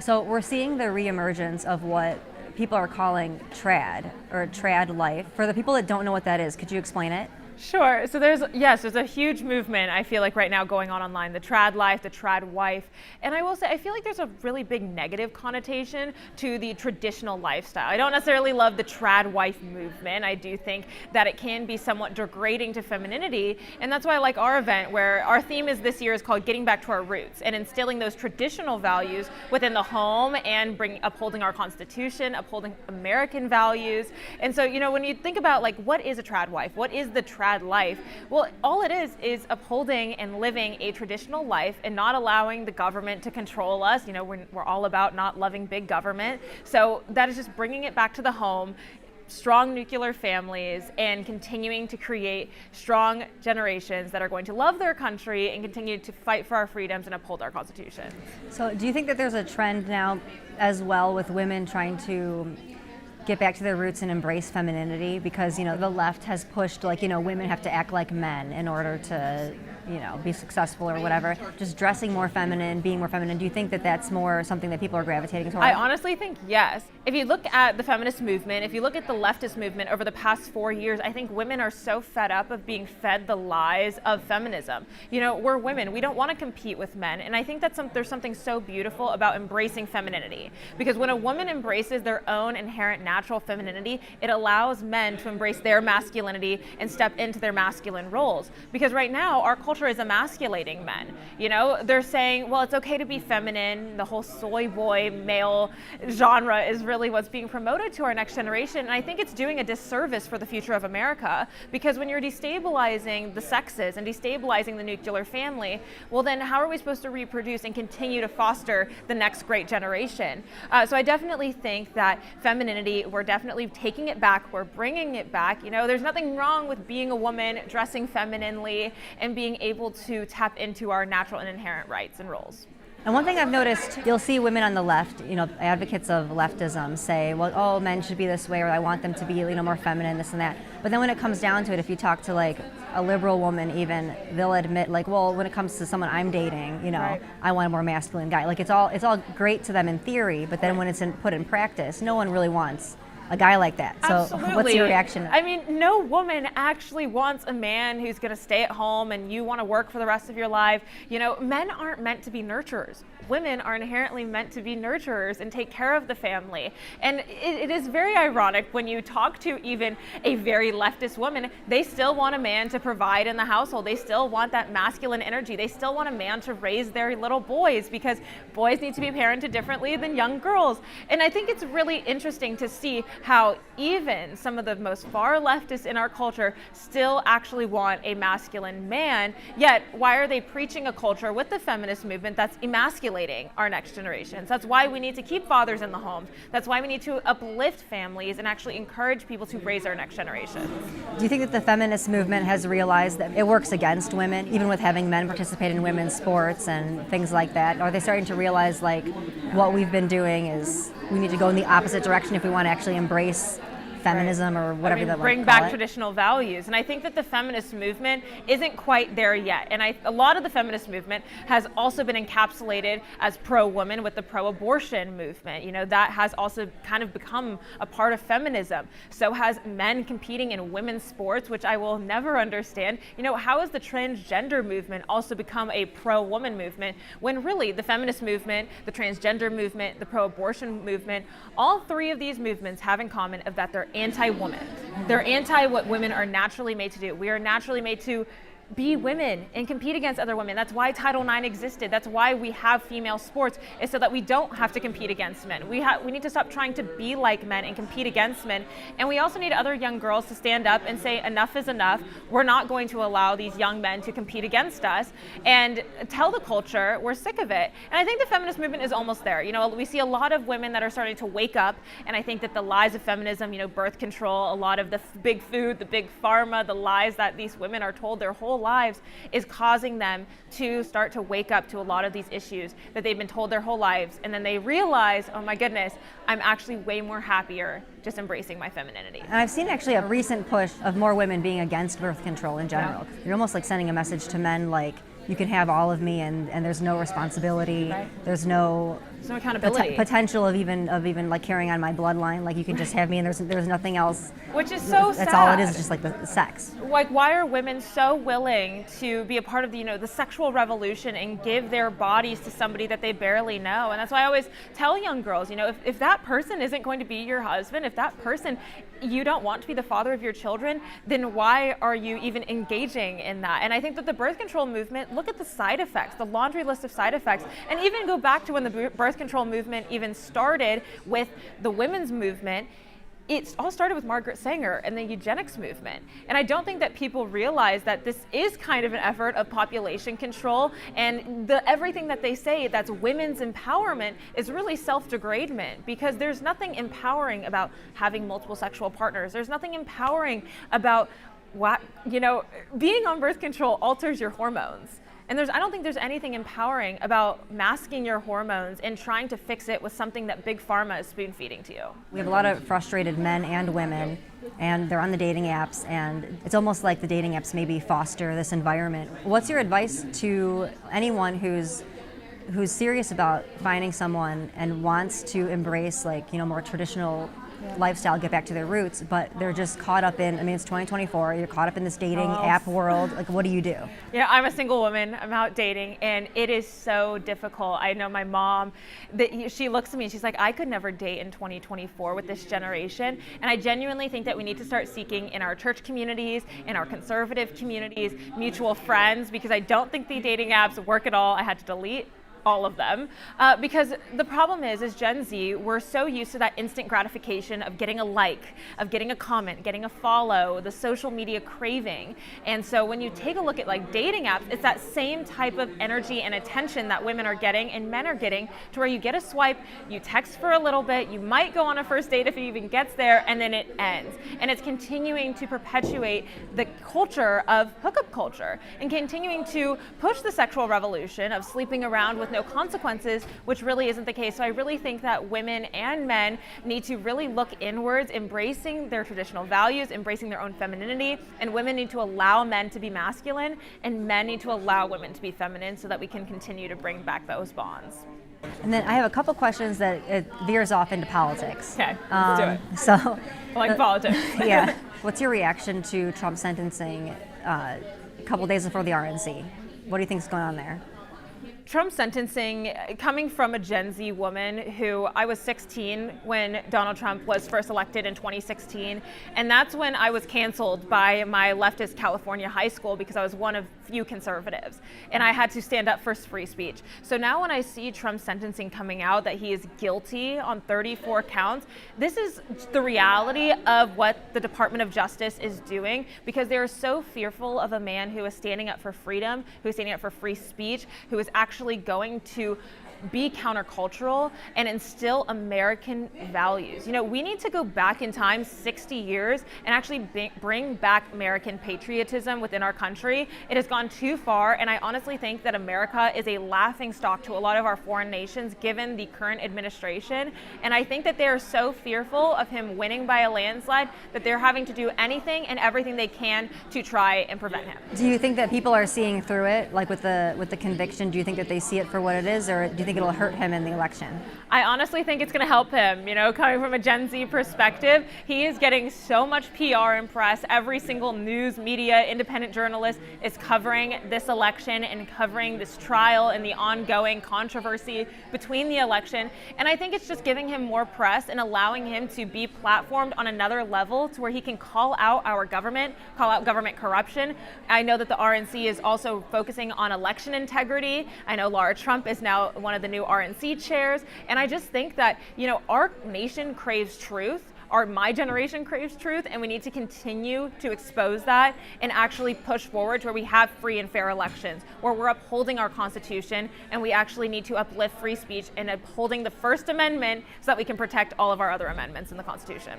So we're seeing the reemergence of what people are calling TRAD, or TRAD life. For the people that don't know what that is, could you explain it? Sure. So there's a huge movement, I feel like, right now going on online, the trad life, the trad wife. And I will say, I feel like there's a really big negative connotation to the traditional lifestyle. I don't necessarily love the trad wife movement. I do think that it can be somewhat degrading to femininity. And that's why I like our event, where our theme is this year is called Getting Back to Our Roots, and instilling those traditional values within the home and upholding our Constitution, upholding American values. And so, when you think about like, what is a trad wife? What is the trad life? Well, all it is upholding and living a traditional life and not allowing the government to control us. We're all about not loving big government. So that is just bringing it back to the home, strong nuclear families, and continuing to create strong generations that are going to love their country and continue to fight for our freedoms and uphold our Constitution. So do you think that there's a trend now as well with women trying to get back to their roots and embrace femininity? Because the left has pushed women have to act like men in order to be successful or whatever, just dressing more feminine, being more feminine. Do you think that that's more something that people are gravitating toward? I honestly think yes. If you look at the feminist movement, if you look at the leftist movement over the past 4 years, I think women are so fed up of being fed the lies of feminism. We're women. We don't want to compete with men. And I think that there's something so beautiful about embracing femininity. Because when a woman embraces their own inherent natural femininity, it allows men to embrace their masculinity and step into their masculine roles. Because right now, our culture is emasculating men. They're saying, well, it's okay to be feminine. The whole soy boy male genre is really what's being promoted to our next generation. And I think it's doing a disservice for the future of America, because when you're destabilizing the sexes and destabilizing the nuclear family, well, then how are we supposed to reproduce and continue to foster the next great generation? So I definitely think that femininity, we're definitely taking it back. We're bringing it back. There's nothing wrong with being a woman, dressing femininely, and being able to tap into our natural and inherent rights and roles. And one thing I've noticed, you'll see women on the left, advocates of leftism say, well, oh, men should be this way, or I want them to be, more feminine, this and that. But then when it comes down to it, if you talk to like a liberal woman even, they'll admit like, well, when it comes to someone I'm dating, right, I want a more masculine guy. Like it's all great to them in theory, but then when it's put in practice, no one really wants a guy like that. So absolutely. What's your reaction? I mean, no woman actually wants a man who's going to stay at home and you want to work for the rest of your life. Men aren't meant to be nurturers. Women are inherently meant to be nurturers and take care of the family. And it is very ironic when you talk to even a very leftist woman, they still want a man to provide in the household. They still want that masculine energy. They still want a man to raise their little boys, because boys need to be parented differently than young girls. And I think it's really interesting to see how even some of the most far leftists in our culture still actually want a masculine man, yet why are they preaching a culture with the feminist movement that's emasculating our next generations? That's why we need to keep fathers in the home. That's why we need to uplift families and actually encourage people to raise our next generation. Do you think that the feminist movement has realized that it works against women, even with having men participate in women's sports and things like that? Are they starting to realize like what we've been doing is we need to go in the opposite direction if we want to actually embrace feminism, or whatever that bring back traditional values? And I think that the feminist movement isn't quite there yet. And a lot of the feminist movement has also been encapsulated as pro-woman with the pro-abortion movement. That has also kind of become a part of feminism. So has men competing in women's sports, which I will never understand. How has the transgender movement also become a pro-woman movement, when really the feminist movement, the transgender movement, the pro-abortion movement, all three of these movements have in common of that they're anti-woman. They're anti what women are naturally made to do. We are naturally made to be women and compete against other women. That's why Title IX existed. That's why we have female sports, is so that we don't have to compete against men. We need to stop trying to be like men and compete against men. And we also need other young girls to stand up and say, enough is enough. We're not going to allow these young men to compete against us, and tell the culture we're sick of it. And I think the feminist movement is almost there. We see a lot of women that are starting to wake up, and I think that the lies of feminism, birth control, a lot of the big food, the big pharma, the lies that these women are told their whole lives is causing them to start to wake up to a lot of these issues that they've been told their whole lives. And then they realize, oh my goodness, I'm actually way more happier just embracing my femininity. And I've seen actually a recent push of more women being against birth control in general. Yeah. You're almost like sending a message to men like, you can have all of me, and there's no responsibility, right. There's no There's no accountability. Potential of even like carrying on my bloodline. Like you can just have me and there's nothing else. Which is so sad. That's all it is, just like the sex. Like, why are women so willing to be a part of the sexual revolution and give their bodies to somebody that they barely know? And that's why I always tell young girls, if that person isn't going to be your husband, if that person you don't want to be the father of your children, then why are you even engaging in that? And I think that the birth control movement, look at the side effects, the laundry list of side effects, and even go back to when the birth control movement even started with the women's movement. It all started with Margaret Sanger and the eugenics movement. And I don't think that people realize that this is kind of an effort of population control, and everything that they say that's women's empowerment is really self-degradement, because there's nothing empowering about having multiple sexual partners. There's nothing empowering about being on birth control alters your hormones. And I don't think there's anything empowering about masking your hormones and trying to fix it with something that Big Pharma is spoon feeding to you. We have a lot of frustrated men and women, and they're on the dating apps, and it's almost like the dating apps maybe foster this environment. What's your advice to anyone who's serious about finding someone and wants to embrace more traditional lifestyle, get back to their roots, but they're just caught up in, it's 2024, you're caught up in this dating app world. Like, what do you do? Yeah, I'm a single woman, I'm out dating, and it is so difficult. I know my mom, she looks at me and she's like, I could never date in 2024 with this generation. And I genuinely think that we need to start seeking in our church communities, in our conservative communities, mutual friends, because I don't think the dating apps work at all. I had to delete all of them, because the problem is Gen Z, we're so used to that instant gratification of getting a like, of getting a comment, getting a follow, the social media craving. And so when you take a look at dating apps, it's that same type of energy and attention that women are getting and men are getting, to where you get a swipe, you text for a little bit, you might go on a first date if it even gets there, and then it ends. And it's continuing to perpetuate the culture of hookup culture and continuing to push the sexual revolution of sleeping around with no consequences, which really isn't the case. So I really think that women and men need to really look inwards, embracing their traditional values, embracing their own femininity, and women need to allow men to be masculine, and men need to allow women to be feminine, so that we can continue to bring back those bonds. And then I have a couple questions that it veers off into politics. Okay, let's do it. So, I like politics. Yeah. What's your reaction to Trump sentencing a couple days before the RNC? What do you think is going on there? Trump sentencing, coming from a Gen Z woman who, I was 16 when Donald Trump was first elected in 2016, and that's when I was canceled by my leftist California high school because I was one of few conservatives, and I had to stand up for free speech. So now when I see Trump's sentencing coming out, that he is guilty on 34 counts, this is the reality of what the Department of Justice is doing, because they are so fearful of a man who is standing up for freedom, who is standing up for free speech, who is actually going to be countercultural and instill American values. We need to go back in time 60 years and actually bring back American patriotism within our country. It has gone too far, and I honestly think that America is a laughingstock to a lot of our foreign nations given the current administration. And I think that they are so fearful of him winning by a landslide that they're having to do anything and everything they can to try and prevent him. Do you think that people are seeing through it, like with the conviction? Do you think that they see it for what it is, or do you think it'll hurt him in the election? I honestly think it's going to help him. Coming from a Gen Z perspective, he is getting so much PR and press. Every single news, media, independent journalist is covering this election and covering this trial and the ongoing controversy between the election. And I think it's just giving him more press and allowing him to be platformed on another level, to where he can call out our government, call out government corruption. I know that the RNC is also focusing on election integrity. I know Laura Trump is now one of the new RNC chairs. And I just think that, our nation craves truth. My generation craves truth, and we need to continue to expose that and actually push forward to where we have free and fair elections, where we're upholding our Constitution, and we actually need to uplift free speech and upholding the First Amendment so that we can protect all of our other amendments in the Constitution.